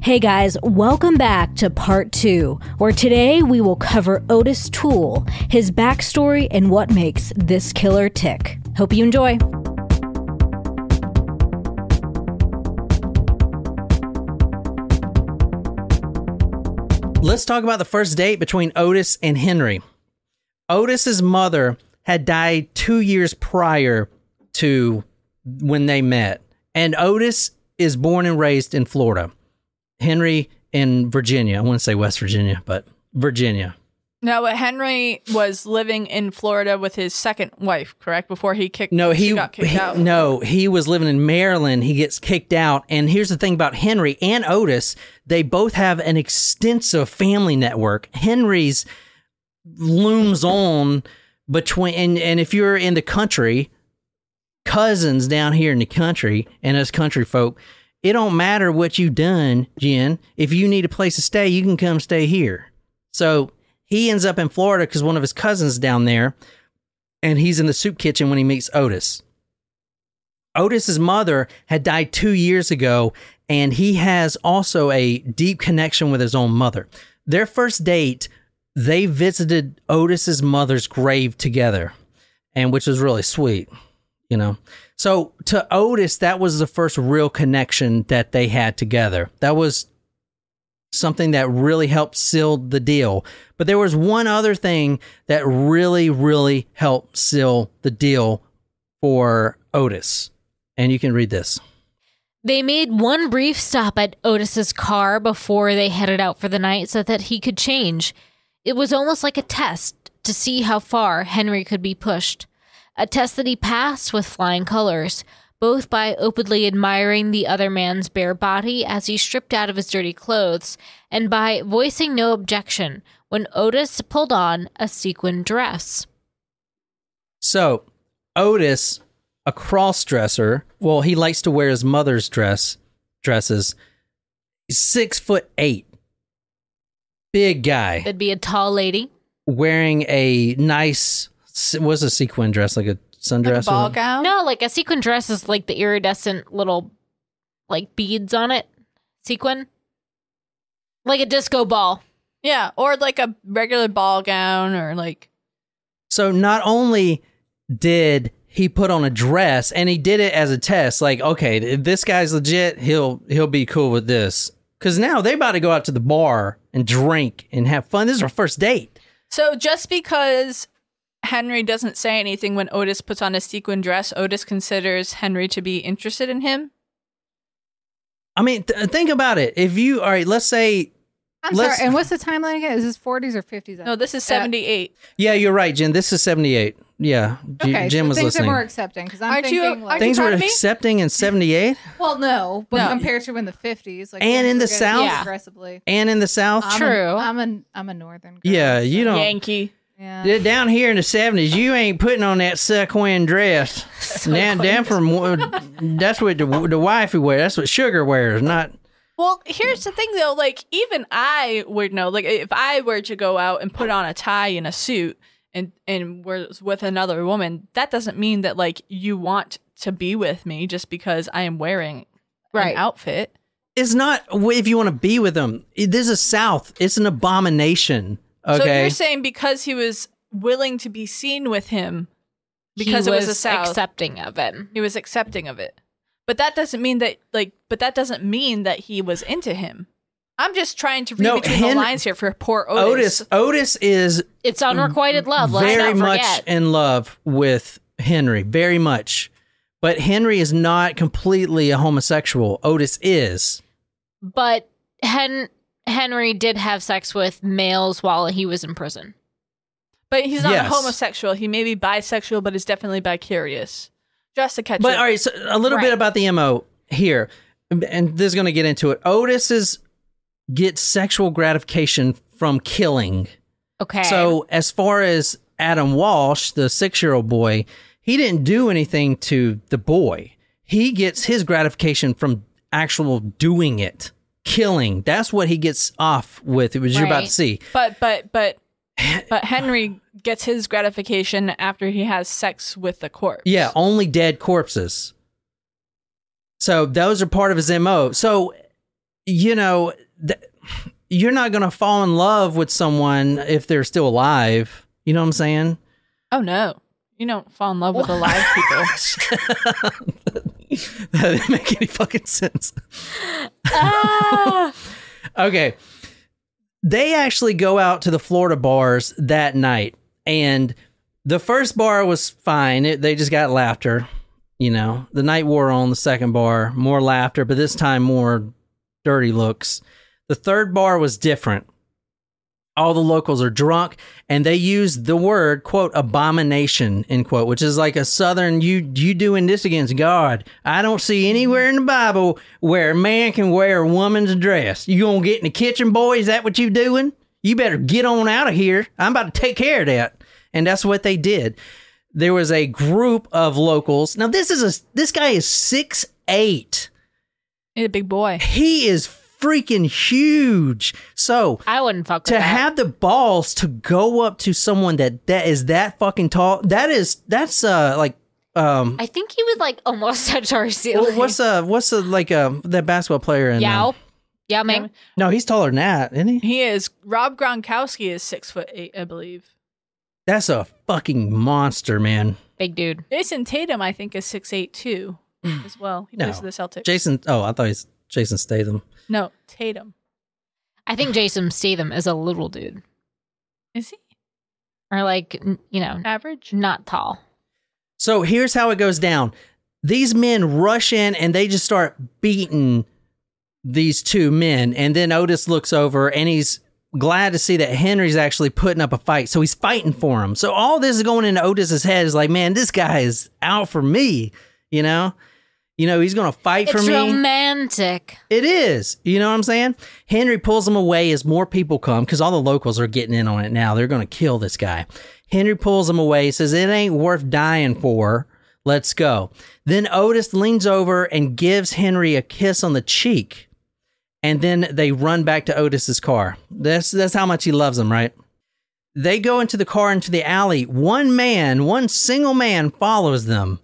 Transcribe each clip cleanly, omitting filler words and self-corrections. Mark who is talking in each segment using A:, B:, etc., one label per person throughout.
A: Hey guys, welcome back to part 2, where today we will cover Ottis Toole, his backstory, and what makes this killer tick. Hope you enjoy.
B: Let's talk about the first date between Ottis and Henry. Ottis's mother had died 2 years prior to when they met, and Ottis is born and raised in Florida. Henry in Virginia. I want to say West Virginia, but Virginia.
C: No, but Henry was living in Florida with his second wife, correct? Before he got kicked out.
B: No, he was living in Maryland. He gets kicked out. And here's the thing about Henry and Ottis. They both have an extensive family network. Henry's looms on between, and if you're in the country, cousins down here in the country, and us country folk, it don't matter what you done, Jen. If you need a place to stay, you can come stay here. So he ends up in Florida because one of his cousins down there, and he's in the soup kitchen when he meets Ottis. Ottis's mother had died 2 years ago, and he has also a deep connection with his own mother. Their first date, they visited Ottis's mother's grave together, and which was really sweet, you know. So to Ottis, that was the first real connection that they had together. That was something that really helped seal the deal. But there was one other thing that really, really helped seal the deal for Ottis. And you can read this.
A: They made one brief stop at Ottis's car before they headed out for the night so that he could change. It was almost like a test to see how far Henry could be pushed. A test that he passed with flying colors, both by openly admiring the other man's bare body as he stripped out of his dirty clothes, and by voicing no objection when Ottis pulled on a sequin dress.
B: So, Ottis, a cross-dresser, well, he likes to wear his mother's dresses. He's 6'8", big guy.
A: That'd be a tall lady.
B: Wearing a nice, what's a sequin dress, like a sundress?
C: Like a ball gown?
A: No, like a sequin dress is like the iridescent little, like, beads on it. Sequin. Like a disco ball.
C: Yeah, or like a regular ball gown or like...
B: So not only did he put on a dress, and he did it as a test, like, okay, if this guy's legit, he'll be cool with this. Because now they about to go out to the bar and drink and have fun. This is our first date.
C: So just because Henry doesn't say anything when Ottis puts on a sequin dress, Ottis considers Henry to be interested in him?
B: I mean, think about it. If you, all right, let's say...
D: I'm sorry, and what's the timeline again? Is this 40s or 50s?
C: No, this is 78.
B: Yeah, you're right, Jen. This is 78. Yeah,
D: okay,
B: Jen
D: so
B: was
D: things
B: listening.
D: are more accepting, because I'm
C: Aren't you-
D: thinking like...
B: Things were accepting in 78?
D: Well, no, but
C: No.
D: compared to in the 50s. Like,
B: And in the
D: we're getting
B: South?
A: Yeah.
D: Aggressively.
B: And in the South?
A: True.
D: I'm a northern girl.
B: Yeah, you don't...
C: Yankee.
D: Yeah.
B: Down here in the 70s, you ain't putting on that sequin dress. Down from... That's what the wifey wears. That's what Sugar wears, not...
C: Well, here's the thing, though. Like, even I would know. Like, if I were to go out and put on a tie and a suit and was with another woman, that doesn't mean that, like, you want to be with me just because I am wearing an outfit.
B: It's not if you want to be with them. This is South. It's an abomination. Okay.
C: So you're saying because he was willing to be seen with him, because
A: He
C: it was
A: was
C: the South,
A: accepting of it.
C: he was accepting of it. But that doesn't mean that, like, he was into him. I'm just trying to read between the lines here for poor Ottis.
B: Otis is
A: It's unrequited love. Let's
B: very
A: not
B: much
A: forget.
B: in love with Henry, very much. But Henry is not completely a homosexual. Otis is.
A: But Henry did have sex with males while he was in prison.
C: But he's not
B: Yes.
C: a homosexual. He may be bisexual, but is definitely bicurious. Just to catch
B: But
C: it.
B: all right, so a little bit
A: Right.
B: about the MO here. And this is going to get into it. Otis gets sexual gratification from killing.
A: Okay.
B: So as far as Adam Walsh, the 6-year-old boy, he didn't do anything to the boy. He gets his gratification from actual doing it, killing. That's what he gets off with, which you're about to see.
C: But Henry gets his gratification after he has sex with the corpse.
B: Yeah, only dead corpses. So those are part of his MO. So you know, you're not going to fall in love with someone if they're still alive. You know what I'm saying?
C: Oh, no. You don't fall in love with alive people.
B: That didn't make any fucking sense. Okay. They actually go out to the Florida bars that night. And the first bar was fine. They just got laughter. You know, the night wore on. The second bar, more laughter, but this time more dirty looks. The third bar was different. All the locals are drunk, and they use the word, quote, abomination, end quote, which is like a southern, you doing this against God. I don't see anywhere in the Bible where a man can wear a woman's dress. You gonna get in the kitchen, boy? Is that what you doing? You better get on out of here. I'm about to take care of that. And that's what they did. There was a group of locals. Now, this guy is 6'8".
C: He's a big boy.
B: He is freaking huge. So
A: I wouldn't fuck with
B: to
A: that.
B: have the balls to go up to someone that is that fucking tall, that's like
A: I think he was like almost touched our ceiling.
B: what's like that basketball player in
A: Yao Ming.
B: No, he's taller than that, isn't he?
C: He is. Rob Gronkowski is 6'8", I believe.
B: That's a fucking monster, man.
A: Big dude.
C: Jason Tatum, I think, is 6'8" too, as well. He plays for the Celtics.
B: I thought he's Jason Statham.
C: No, Tatum.
A: I think Jason Statham is a little dude.
C: Is he?
A: Or like, you know,
C: Average?
A: not tall.
B: So here's how it goes down. These men rush in and they just start beating these two men. And then Otis looks over and he's glad to see that Henry's actually putting up a fight. So he's fighting for him. So all this is going into Otis's head is like, man, this guy is out for me, you know? You know, he's going to fight for me.
A: It's romantic.
B: It is. You know what I'm saying? Henry pulls him away as more people come because all the locals are getting in on it now. They're going to kill this guy. Henry pulls him away, says, it ain't worth dying for. Let's go. Then Otis leans over and gives Henry a kiss on the cheek. And then they run back to Otis's car. That's how much he loves him, right? They go into the car, into the alley. One single man follows them.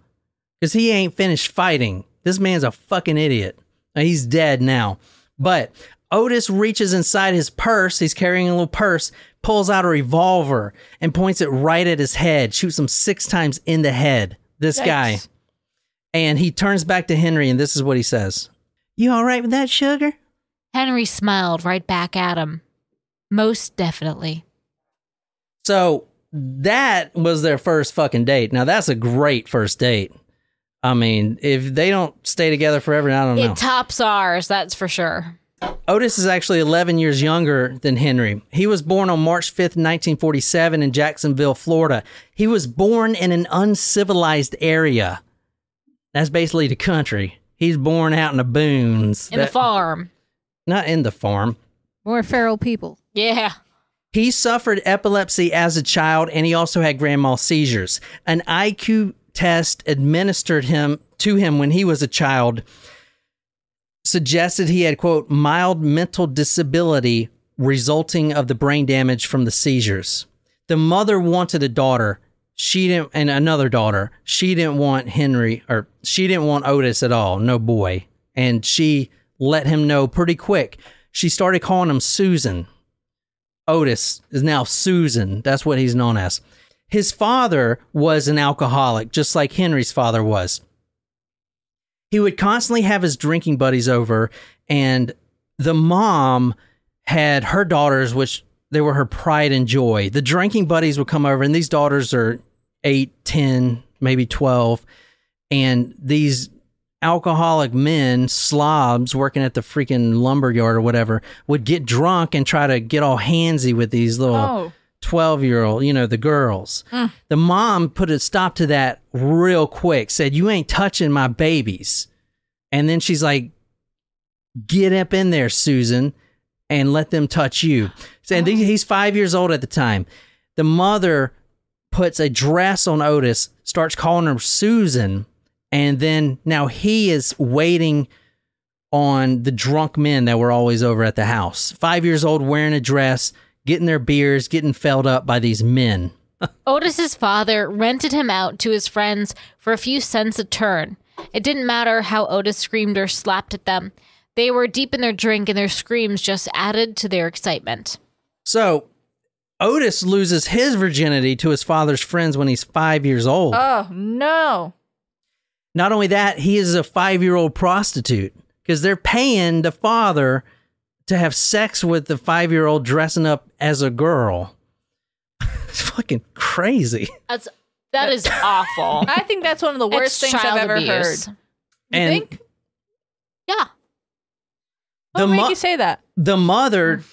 B: Because he ain't finished fighting. This man's a fucking idiot. He's dead now. But Otis reaches inside his purse. He's carrying a little purse. Pulls out a revolver and points it right at his head. Shoots him 6 times in the head. This guy. And he turns back to Henry and this is what he says. You all right with that, sugar?
A: Henry smiled right back at him. Most definitely.
B: So that was their first fucking date. Now that's a great first date. I mean, if they don't stay together forever, I don't know.
A: It tops ours, that's for sure.
B: Otis is actually 11 years younger than Henry. He was born on March 5th, 1947 in Jacksonville, Florida. He was born in an uncivilized area. That's basically the country. He's born out in the boons.
A: In the farm.
B: Not in the farm.
D: More feral people.
A: Yeah.
B: He suffered epilepsy as a child, and he also had grand mal seizures. An IQ test administered to him when he was a child suggested he had, quote, mild mental disability resulting of the brain damage from the seizures. The mother wanted a daughter. And another daughter. She didn't want she didn't want Otis at all. No boy. And she let him know pretty quick. She started calling him Susan. Otis is now Susan. That's what he's known as. His father was an alcoholic, just like Henry's father was. He would constantly have his drinking buddies over, and the mom had her daughters, which they were her pride and joy. The drinking buddies would come over, and these daughters are 8, 10, maybe 12, and these alcoholic men, slobs, working at the freaking lumberyard or whatever, would get drunk and try to get all handsy with these little 12-year-old, the girls. The mom put a stop to that real quick, said, you ain't touching my babies. And then she's like, get up in there, Susan, and let them touch you. And he's 5 years old at the time. The mother puts a dress on Otis, starts calling her Susan, and then now he is waiting on the drunk men that were always over at the house. 5 years old, wearing a dress, getting their beers, getting felled up by these men.
A: Otis's father rented him out to his friends for a few cents a turn. It didn't matter how Otis screamed or slapped at them. They were deep in their drink, and their screams just added to their excitement.
B: So Otis loses his virginity to his father's friends when he's 5 years old.
C: Oh, no.
B: Not only that, he is a 5-year-old prostitute because they're paying the father to have sex with the 5-year-old dressing up as a girl. It's fucking crazy.
A: That is awful.
C: I think that's one of the worst things I've ever heard. You think?
A: Yeah.
C: What made you say that?
B: The mother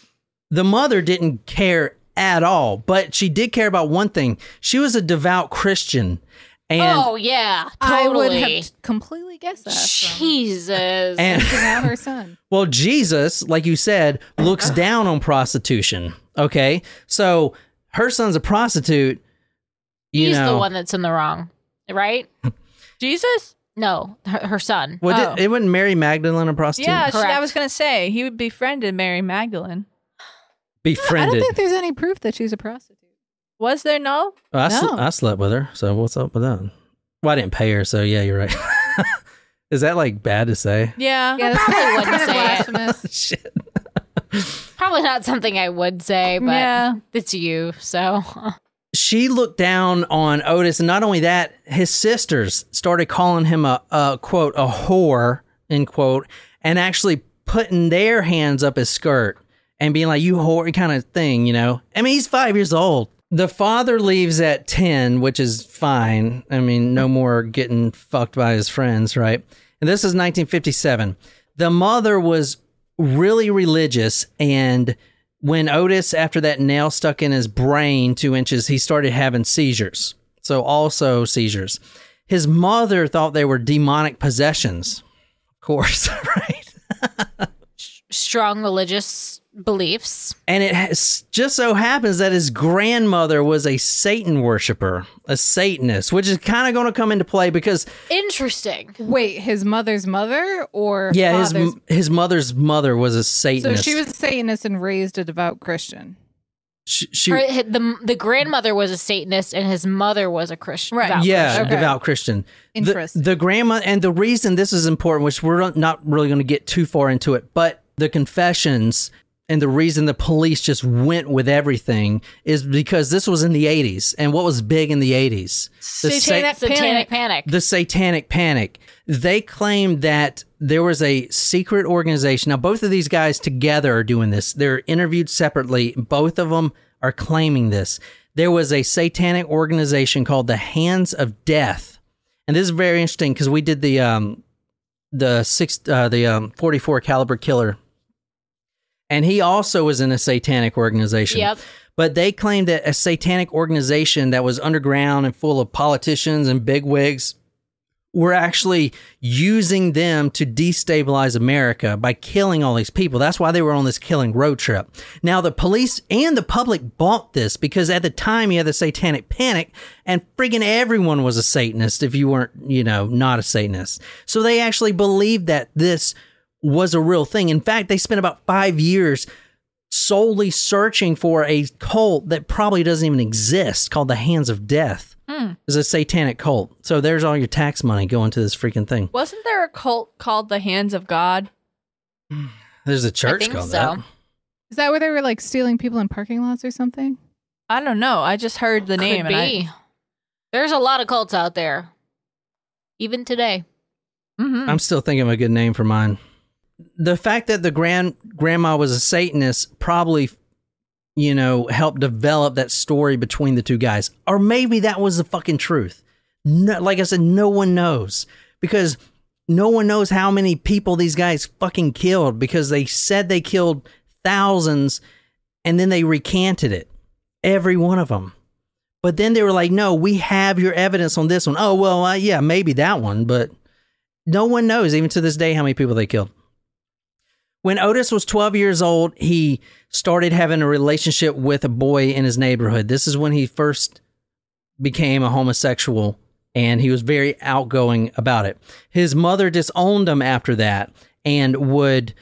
B: didn't care at all, but she did care about one thing. She was a devout Christian. And
A: oh, yeah. Totally.
D: I would have completely guessed that.
A: Jesus.
B: And
D: Out her son.
B: well, Jesus, like you said, looks down on prostitution. Okay. So her son's a prostitute.
A: He's the one that's in the wrong, right?
C: Jesus?
A: No, her son.
B: Well, it wasn't Mary Magdalene a prostitute?
C: Yeah,
A: Correct.
C: I was going to say, he befriended Mary Magdalene.
D: I
B: Befriended.
D: don't think there's any proof that she's a prostitute.
C: Was there no?
B: I slept with her, so what's up with that? Well, I didn't pay her, so yeah, you're right. Is that like bad to say?
C: Yeah.
D: Yeah, that's
A: Probably wouldn't
D: kind of
A: say it.
D: blasphemous.
B: Shit.
A: Probably not something I would say, but
C: Yeah.
A: it's you, so.
B: She looked down on Otis, and not only that, his sisters started calling him a quote, a whore, end quote, and actually putting their hands up his skirt and being like, you whore, kind of thing, you know? I mean, he's 5 years old. The father leaves at 10, which is fine. I mean, no more getting fucked by his friends, right? And this is 1957. The mother was really religious, and when Otis, after that nail stuck in his brain 2 inches, he started having seizures. So also seizures. His mother thought they were demonic possessions. Of course, right?
A: Strong religious beliefs.
B: And it just so happens that his grandmother was a Satan worshiper, a Satanist, which is kind of going to come into play because...
A: Interesting.
D: Wait, his mother's mother or
B: yeah,
D: father's?
B: his mother's mother was a
D: So
B: Satanist.
D: she was a Satanist and raised a devout Christian.
A: The grandmother was a Satanist and his mother was a Christian.
C: Right.
A: devout
B: yeah,
A: Christian.
D: Okay.
B: devout Christian.
D: Interesting.
B: The grandma, and the reason this is important, which we're not really going to get too far into it, but the confessions and the reason the police just went with everything is because this was in the 80s. And what was big in the 80s?
A: Satanic panic.
B: The Satanic Panic. They claimed that there was a secret organization. Now, both of these guys together are doing this. They're interviewed separately. Both of them are claiming this. There was a satanic organization called the Hands of Death. And this is very interesting because we did the 44 caliber killer. And he also was in a satanic organization.
A: Yep.
B: But they claimed that a satanic organization that was underground and full of politicians and bigwigs were actually using them to destabilize America by killing all these people. That's why they were on this killing road trip. Now, the police and the public bought this because at the time you had the Satanic Panic and friggin' everyone was a Satanist if you weren't, not a Satanist. So they actually believed that this was a real thing. In fact, they spent about 5 years solely searching for a cult that probably doesn't even exist called the Hands of Death. It's a satanic cult. So there's all your tax money going to this freaking thing.
C: Wasn't there a cult called the Hands of God?
B: There's a church
A: think
B: called
A: so.
B: that.
D: Is that where they were like stealing people in parking lots or something?
C: I don't know. I just heard the name.
A: Could be. There's a lot of cults out there. Even today.
C: Mm-hmm.
B: I'm still thinking of a good name for mine. The fact that the grandma was a Satanist probably, helped develop that story between the two guys. Or maybe that was the fucking truth. No, like I said, no one knows. Because no one knows how many people these guys fucking killed because they said they killed thousands and then they recanted it. Every one of them. But then they were like, no, we have your evidence on this one. Oh, well, yeah, maybe that one. But no one knows, even to this day, how many people they killed. When Otis was 12 years old, he started having a relationship with a boy in his neighborhood. This is when he first became a homosexual, and he was very outgoing about it. His mother disowned him after that and would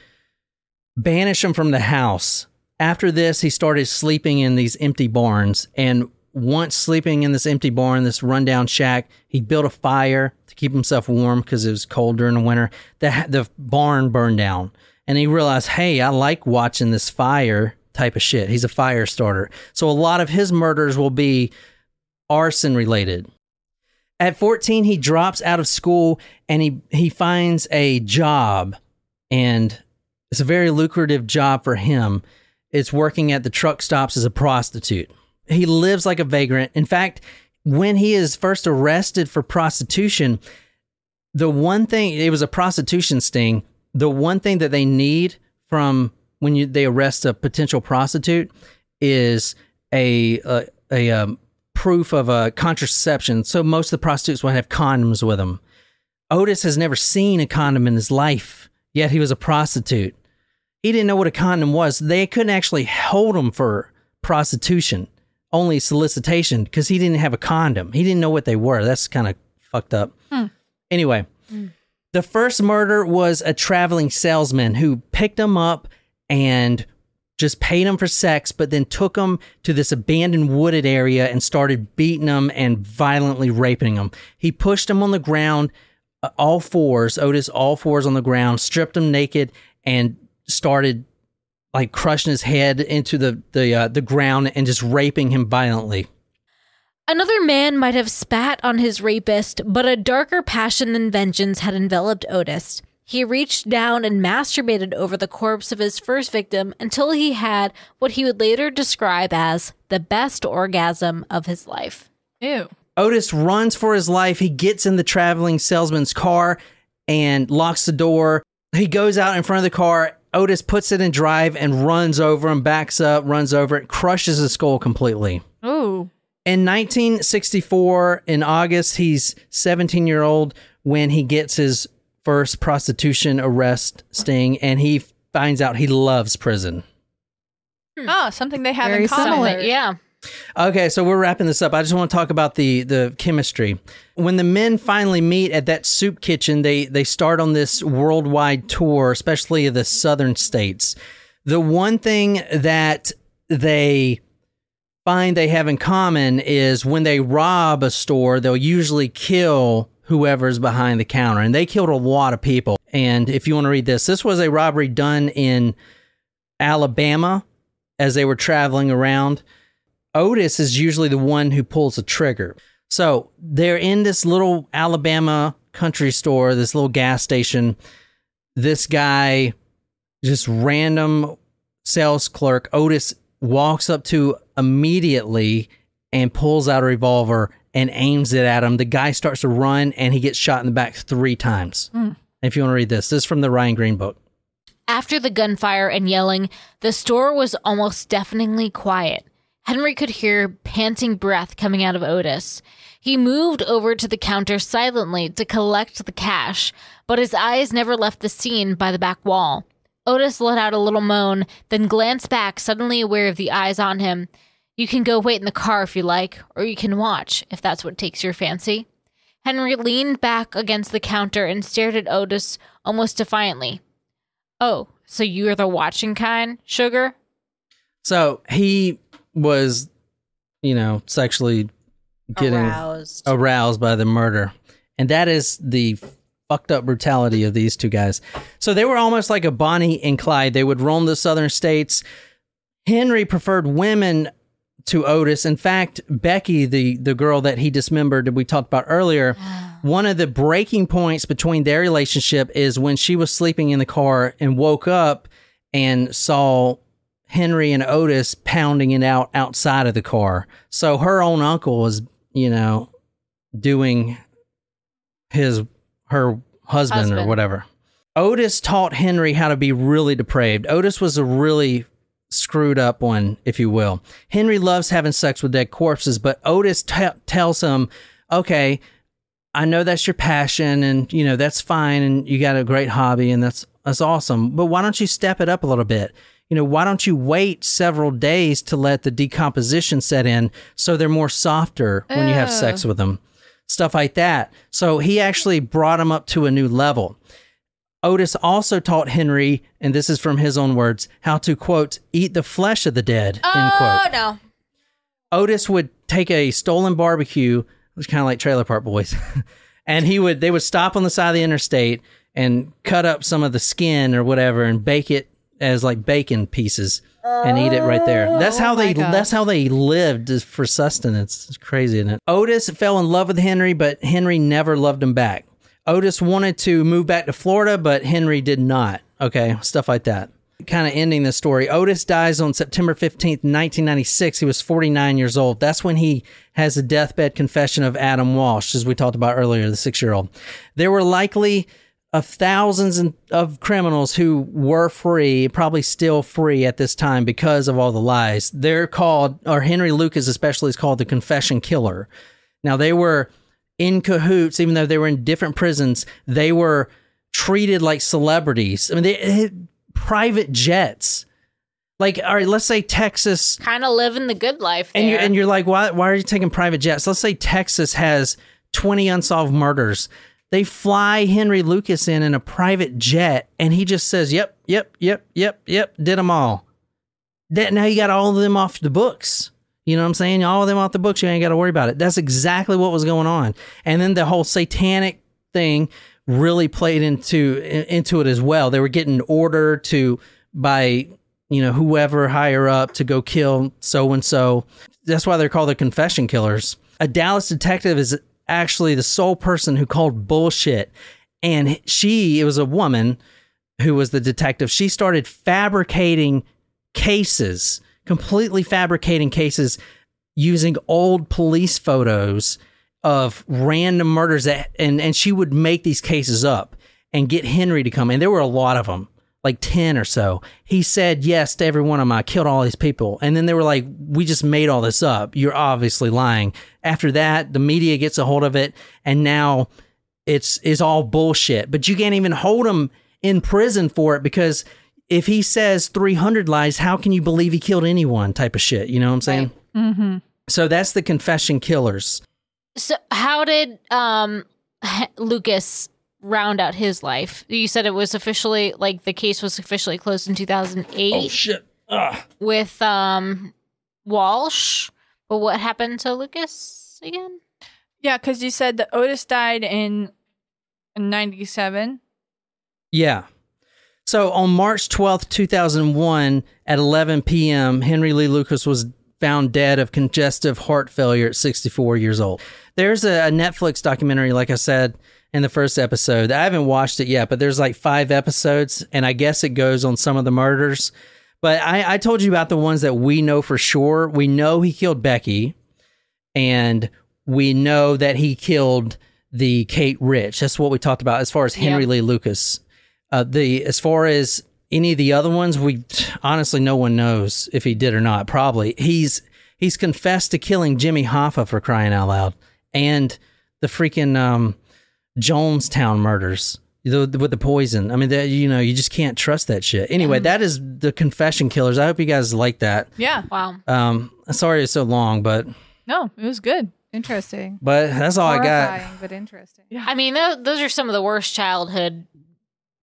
B: banish him from the house. After this, he started sleeping in these empty barns, and once sleeping in this empty barn, this rundown shack. He built a fire to keep himself warm because it was cold during the winter. The barn burned down. And he realized, hey, I like watching this fire type of shit. He's a fire starter. So a lot of his murders will be arson related. At 14, he drops out of school and he finds a job. And it's a very lucrative job for him. It's working at the truck stops as a prostitute. He lives like a vagrant. In fact, when he is first arrested for prostitution, the one thing, it was a prostitution sting. The one thing that they need from when they arrest a potential prostitute is a proof of a contraception. So most of the prostitutes will have condoms with them. Otis has never seen a condom in his life, yet he was a prostitute. He didn't know what a condom was. They couldn't actually hold him for prostitution, only solicitation, because he didn't have a condom. He didn't know what they were. That's kind of fucked up. Anyway, the first murder was a traveling salesman who picked him up and just paid him for sex, but then took him to this abandoned wooded area and started beating him and violently raping him. He pushed him on the ground, all fours, Otis, all fours on the ground, stripped him naked, and started like crushing his head into the ground and just raping him violently.
A: Another man might have spat on his rapist, but a darker passion than vengeance had enveloped Otis. He reached down and masturbated over the corpse of his first victim until he had what he would later describe as the best orgasm of his life.
C: Ew.
B: Otis runs for his life. He gets in the traveling salesman's car and locks the door. He goes out in front of the car. Otis puts it in drive and runs over him, backs up, runs over it, crushes his skull completely.
C: Ooh.
B: In 1964, in August, he's 17-year-old when he gets his first prostitution arrest sting, and he finds out he loves prison.
C: Oh, something they have
D: Very
C: in common.
D: similar.
A: Yeah.
B: Okay, so we're wrapping this up. I just want to talk about the chemistry. When the men finally meet at that soup kitchen, they start on this worldwide tour, especially the southern states. The one thing that they find they have in common is when they rob a store, they'll usually kill whoever's behind the counter. And they killed a lot of people. And if you want to read this was a robbery done in Alabama as they were traveling around. Otis is usually the one who pulls the trigger. So they're in this little Alabama country store, this little gas station. This guy, just random sales clerk, Otis walks up to immediately and pulls out a revolver and aims it at him. The guy starts to run and he gets shot in the back 3 times. If you want to read this is from the Ryan Green book.
A: After the gunfire and yelling, the store was almost deafeningly quiet. Henry could hear panting breath coming out of Otis. He moved over to the counter silently to collect the cash, but his eyes never left the scene by the back wall. Otis let out a little moan, then glanced back, suddenly aware of the eyes on him. You can go wait in the car if you like, or you can watch, if that's what takes your fancy. Henry leaned back against the counter and stared at Otis almost defiantly. Oh, so you're the watching kind, sugar?
B: So he was, sexually getting aroused by the murder. And that is the fucked up brutality of these two guys. So they were almost like a Bonnie and Clyde. They would roam the southern states. Henry preferred women to Otis. In fact, Becky, the girl that he dismembered that we talked about earlier, one of the breaking points between their relationship is when she was sleeping in the car and woke up and saw Henry and Otis pounding it out outside of the car. So her own uncle was, doing her husband or whatever. Otis taught Henry how to be really depraved. Otis was a really screwed up one, if you will. Henry loves having sex with dead corpses, but Otis tells him, okay, I know that's your passion and, that's fine. And you got a great hobby and that's awesome. But why don't you step it up a little bit? Why don't you wait several days to let the decomposition set in so they're more softer when you have sex with them? Stuff like that. So he actually brought him up to a new level. Otis also taught Henry, and this is from his own words, how to, quote, eat the flesh of the dead, end quote.
A: Oh, no.
B: Otis would take a stolen barbecue, which is kind of like Trailer Park Boys, and they would stop on the side of the interstate and cut up some of the skin or whatever and bake it as like bacon pieces and eat it right there. That's how they lived for sustenance. It's crazy, isn't it? Otis fell in love with Henry, but Henry never loved him back. Otis wanted to move back to Florida, but Henry did not. Okay, stuff like that. Kind of ending the story. Otis dies on September 15th, 1996. He was 49 years old. That's when he has the deathbed confession of Adam Walsh, as we talked about earlier, the 6-year-old. There were likely of thousands of criminals who were free, probably still free at this time because of all the lies. They're called, or Henry Lucas especially is called the confession killer. Now, they were in cahoots, even though they were in different prisons. They were treated like celebrities. I mean, they had private jets. Like, all right, let's say Texas,
A: kind of living the good life there.
B: And you're like, why are you taking private jets? Let's say Texas has 20 unsolved murders. They fly Henry Lucas in a private jet, and he just says, yep, did them all. Now you got all of them off the books. You know what I'm saying? All of them off the books, you ain't got to worry about it. That's exactly what was going on. And then the whole satanic thing really played into it as well. They were getting ordered by whoever higher up to go kill so-and-so. That's why they're called the confession killers. A Dallas detective is actually the sole person who called bullshit. And it was a woman who was the detective. She started completely fabricating cases using old police photos of random murders and she would make these cases up and get Henry to come. And there were a lot of them, like 10 or so. He said yes to every one of them. I killed all these people. And then they were like, we just made all this up. You're obviously lying. After that, the media gets a hold of it, and now it's all bullshit. But you can't even hold him in prison for it, because if he says 300 lies, how can you believe he killed anyone type of shit? You know what I'm saying?
C: Right. Mm-hmm.
B: So that's the confession killers.
A: So how did Lucas round out his life? You said it was officially, like, the case was officially closed in 2008.
B: Oh, shit. Ugh.
A: With Walsh. But what happened to Lucas again?
C: Yeah, because you said that Otis died in 97.
B: Yeah. So on March 12th, 2001, at 11 p.m., Henry Lee Lucas was found dead of congestive heart failure at 64 years old. There's a Netflix documentary, like I said in the first episode. I haven't watched it yet, but there's like 5 episodes, and I guess it goes on some of the murders. But I told you about the ones that we know for sure. We know he killed Becky, and we know that he killed the Kate Rich. That's what we talked about as far as Henry Lee Lucas. As far as any of the other ones, we honestly, no one knows if he did or not. Probably he's confessed to killing Jimmy Hoffa, for crying out loud, and the freaking Jonestown murders with the poison. I mean, you just can't trust that shit. Anyway, that is the confession killers. I hope you guys like that.
C: Yeah.
A: Wow.
B: Sorry it's so long, but
C: no, it was good.
D: Interesting.
B: But that's all I got.
D: Horrifying, but interesting.
C: Yeah.
A: I mean, those are some of the worst childhood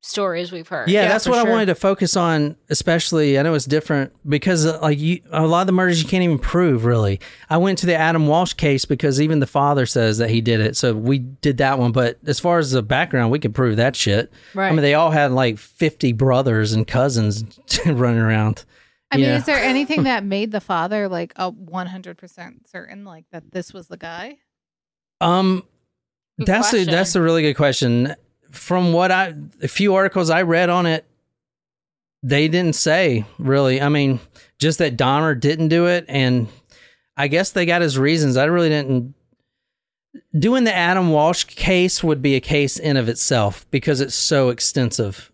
A: stories we've heard.
B: Yeah, that's what I wanted to focus on, especially. I know it's different because a lot of the murders you can't even prove, really. I went to the Adam Walsh case because even the father says that he did it, so we did that one. But as far as the background, we could prove that shit. Right. I mean, they all had like 50 brothers and cousins running around.
D: I mean, is there anything that made the father like a 100% certain, like that this was the guy?
B: That's a really good question. From a few articles I read on it, they didn't say really. I mean, just that Donner didn't do it, and I guess they got his reasons. I really didn't. Doing the Adam Walsh case would be a case in of itself because it's so extensive,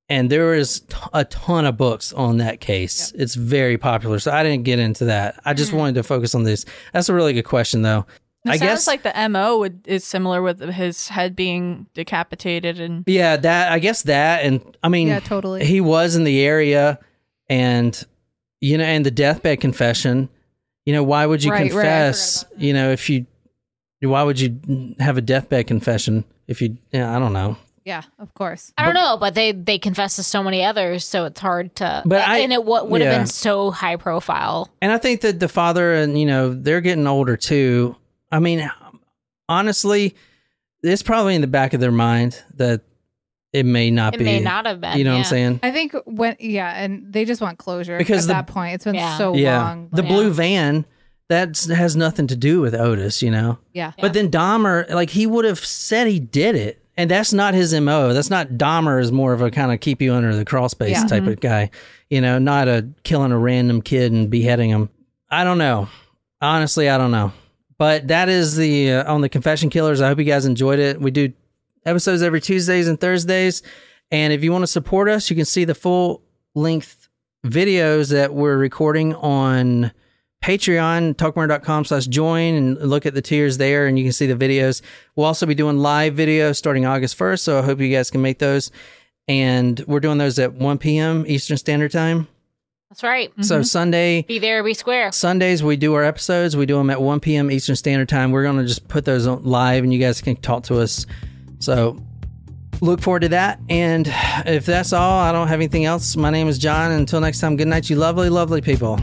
B: and there is a ton of books on that case. Yep. It's very popular, so I didn't get into that. I just wanted to focus on this. That's a really good question, though.
C: It sounds like the MO is similar with his head being decapitated and
B: I guess that, and I mean,
D: totally.
B: He was in the area, and and the deathbed confession. Why would you confess? Why would you have a deathbed confession if you? I don't know.
D: Yeah, of course.
A: I don't know, but they confess to so many others, so it's hard to.
B: But
A: and it would have
B: yeah.
A: been so high profile.
B: And I think that the father and, they're getting older too. I mean, honestly, it's probably in the back of their mind that it may not be.
A: It may not have been.
B: You know what I'm saying?
D: I think and they just want closure
B: Because
D: at that point. It's been so
B: Yeah.
D: long.
B: The blue van, that has nothing to do with Otis,
D: Yeah.
B: But then Dahmer, like, he would have said he did it. And that's not his MO. That's not Dahmer is more of a kind of keep you under the crawl space type of guy, not a killing a random kid and beheading him. I don't know. Honestly, I don't know. But that is the on the Confession Killers. I hope you guys enjoyed it. We do episodes every Tuesdays and Thursdays. And if you want to support us, you can see the full length videos that we're recording on Patreon, talkmurder.com/join, and look at the tiers there, and you can see the videos. We'll also be doing live videos starting August 1st, so I hope you guys can make those. And we're doing those at 1 p.m. Eastern Standard Time.
A: That's right.
B: So Sunday...
A: Be there, be square.
B: Sundays, we do our episodes. We do them at 1 p.m. Eastern Standard Time. We're going to just put those on live, and you guys can talk to us. So look forward to that. And if that's all, I don't have anything else. My name is John. Until next time, good night, you lovely, lovely people.